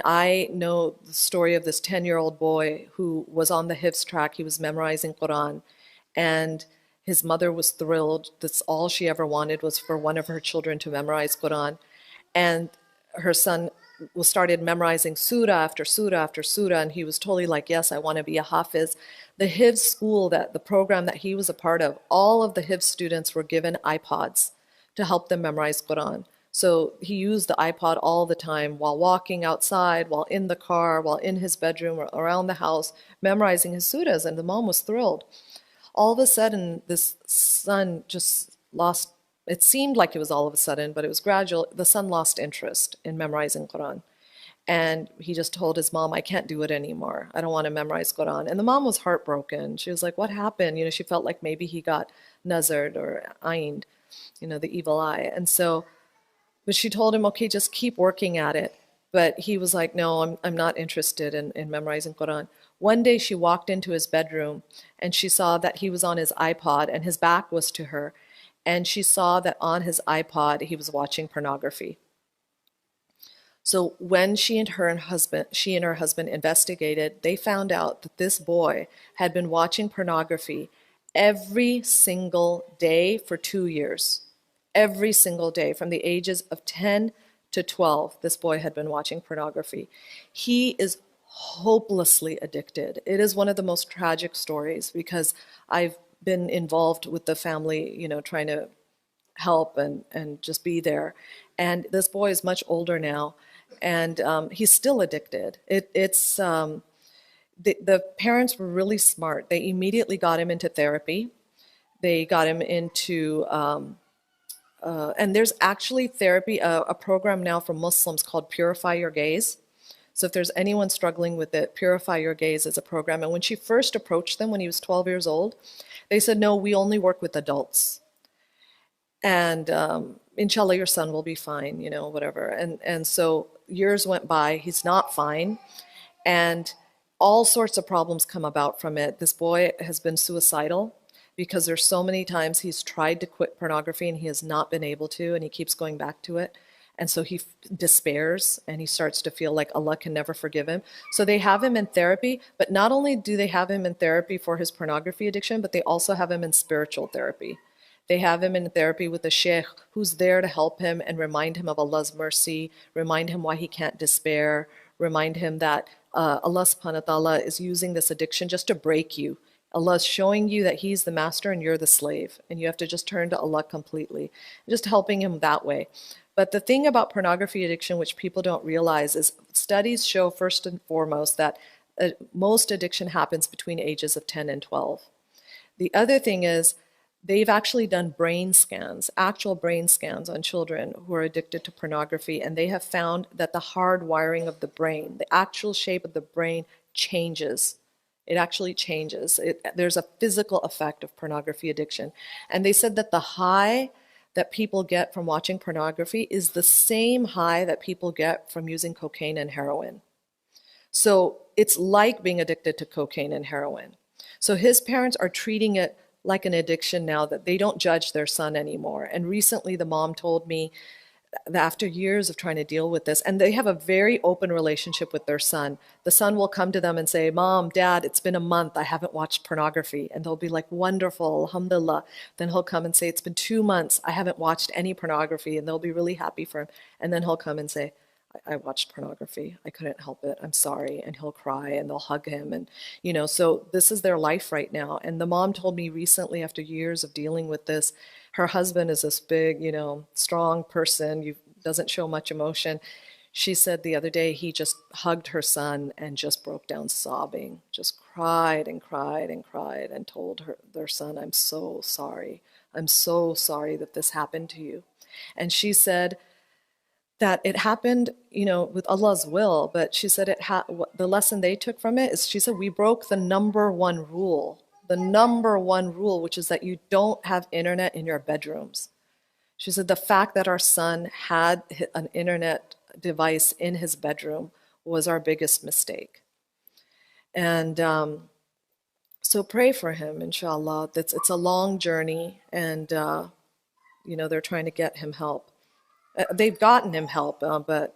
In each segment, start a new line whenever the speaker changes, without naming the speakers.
I know the story of this 10-year-old boy who was on the Hifz track. He was memorizing Quran, and his mother was thrilled. That's all she ever wanted was for one of her children to memorize Quran. And her son was started memorizing surah after surah after surah, and he was totally like, yes, I want to be a Hafiz. The Hifz school, that the program that he was a part of, all of the Hifz students were given iPods to help them memorize Quran. So he used the iPod all the time while walking outside, while in the car, while in his bedroom, or around the house, memorizing his surahs, and the mom was thrilled. All of a sudden, this son just lost, it seemed like it was all of a sudden, but it was gradual. The son lost interest in memorizing Quran. And he just told his mom, I can't do it anymore. I don't want to memorize Quran. And the mom was heartbroken. She was like, what happened? She felt like maybe he got nazared or ained, the evil eye. And so, but she told him, okay, just keep working at it. But he was like, no, I'm not interested in memorizing Quran. One day she walked into his bedroom and she saw that he was on his iPod and his back was to her. And she saw that on his iPod he was watching pornography. So when she and her husband investigated, they found out that this boy had been watching pornography every single day for 2 years. Every single day, from the ages of 10 to 12, this boy had been watching pornography. He is hopelessly addicted. It is one of the most tragic stories because I've been involved with the family, trying to help and just be there. And this boy is much older now, and he's still addicted. The parents were really smart. They immediately got him into therapy. They got him into and there's actually therapy, a program now for Muslims called Purify Your Gaze. So if there's anyone struggling with it, Purify Your Gaze is a program. And when she first approached them when he was 12 years old, they said, no, we only work with adults. And inshallah, your son will be fine, whatever. And so years went by, he's not fine. And all sorts of problems come about from it. This boy has been suicidal because there's so many times he's tried to quit pornography and he has not been able to, and he keeps going back to it. And so he despairs and he starts to feel like Allah can never forgive him. So they have him in therapy, but not only do they have him in therapy for his pornography addiction, but they also have him in spiritual therapy. They have him in therapy with a sheikh who's there to help him and remind him of Allah's mercy, remind him why he can't despair, remind him that Allah subhanahu wa ta'ala is using this addiction just to break you. Allah is showing you that He's the master and you're the slave, and you have to just turn to Allah completely. Just helping him that way. But the thing about pornography addiction, which people don't realize, is studies show first and foremost that most addiction happens between ages of 10 and 12. The other thing is they've actually done brain scans, actual brain scans on children who are addicted to pornography, and they have found that the hard wiring of the brain, the actual shape of the brain changes. It actually changes. There's a physical effect of pornography addiction. And they said that the high that people get from watching pornography is the same high that people get from using cocaine and heroin. So it's like being addicted to cocaine and heroin. So his parents are treating it like an addiction now, that they don't judge their son anymore. And recently the mom told me that after years of trying to deal with this, and they have a very open relationship with their son. The son will come to them and say, Mom, Dad, it's been a month, I haven't watched pornography. And they'll be like, wonderful, alhamdulillah. Then he'll come and say, it's been 2 months, I haven't watched any pornography. And they'll be really happy for him. And then he'll come and say, I watched pornography. I couldn't help it. I'm sorry. And he'll cry and they'll hug him. And, so this is their life right now. And the mom told me recently, after years of dealing with this, her husband is this big, strong person, doesn't show much emotion. She said the other day he just hugged her son and just broke down sobbing, just cried and cried and cried and told their son, I'm so sorry. I'm so sorry that this happened to you. And she said that it happened, with Allah's will, but she said the lesson they took from it is, she said, we broke the number one rule, which is that you don't have internet in your bedrooms. She said the fact that our son had an internet device in his bedroom was our biggest mistake. And so pray for him, inshallah. It's a long journey, and they're trying to get him help. They've gotten him help, but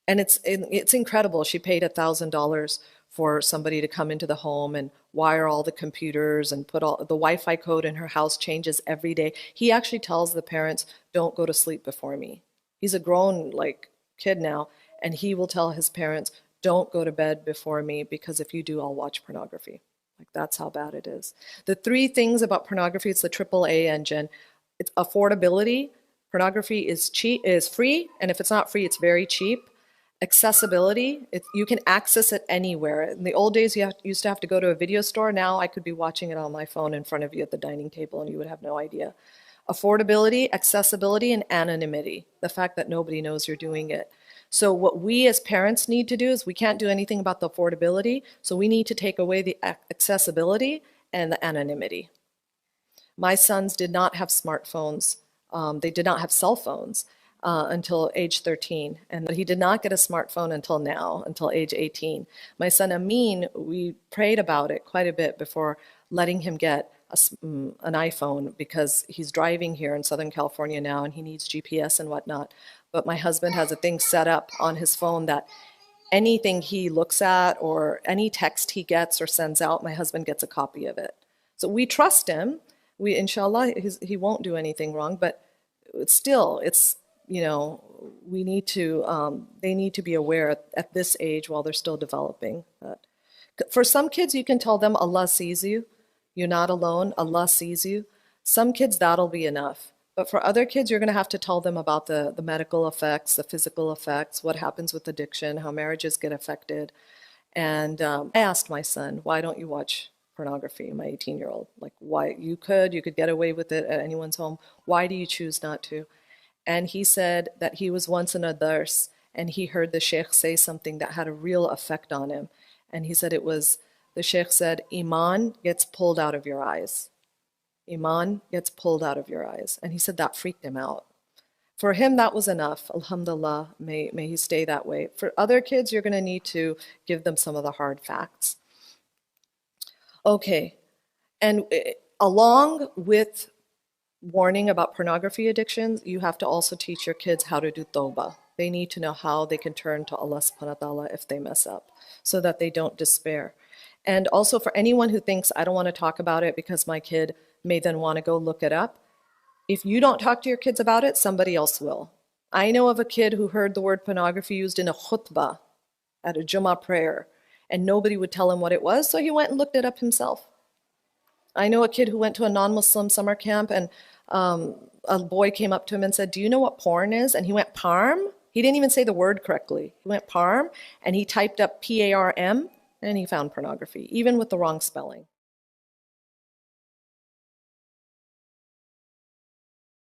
And it's incredible. She paid $1,000 for somebody to come into the home and wire all the computers and put all the Wi-Fi code in her house changes every day. He actually tells the parents, "Don't go to sleep before me." He's a grown like kid now, and he will tell his parents, "Don't go to bed before me because if you do, I'll watch pornography." Like that's how bad it is. The three things about pornography, it's the AAA engine. It's affordability. Pornography is cheap, is free, and if it's not free, it's very cheap. Accessibility, you can access it anywhere. In the old days, used to have to go to a video store. Now I could be watching it on my phone in front of you at the dining table and you would have no idea. Affordability, accessibility, and anonymity, the fact that nobody knows you're doing it. So what we as parents need to do is we can't do anything about the affordability, so we need to take away the accessibility and the anonymity. My sons did not have smartphones. They did not have cell phones until age 13. And he did not get a smartphone until now, until age 18. My son Amin, we prayed about it quite a bit before letting him get an iPhone because he's driving here in Southern California now and he needs GPS and whatnot. But my husband has a thing set up on his phone that anything he looks at or any text he gets or sends out, my husband gets a copy of it. So we trust him. Inshallah, he won't do anything wrong, but still, we need to, they need to be aware at this age while they're still developing. For some kids, you can tell them Allah sees you. You're not alone. Allah sees you. Some kids, that'll be enough. But for other kids, you're going to have to tell them about the medical effects, the physical effects, what happens with addiction, how marriages get affected. And I asked my son, why don't you watch pornography, my 18-year-old? Like, why? You could get away with it at anyone's home. Why do you choose not to? And he said that he was once in a dars and he heard the sheikh say something that had a real effect on him. And he said the sheikh said, Iman gets pulled out of your eyes. Iman gets pulled out of your eyes. And he said that freaked him out. For him, that was enough. Alhamdulillah, may he stay that way. For other kids, you're going to need to give them some of the hard facts. Okay, and along with warning about pornography addictions, you have to also teach your kids how to do tawbah. They need to know how they can turn to Allah subhanahu wa ta'ala if they mess up, so that they don't despair. And also for anyone who thinks, I don't want to talk about it because my kid may then want to go look it up, if you don't talk to your kids about it, somebody else will. I know of a kid who heard the word pornography used in a khutbah at a Jummah prayer, and nobody would tell him what it was, so he went and looked it up himself. I know a kid who went to a non-Muslim summer camp, and a boy came up to him and said, do you know what porn is? And he went, parm? He didn't even say the word correctly. He went, parm, and he typed up P-A-R-M, and he found pornography, even with the wrong spelling.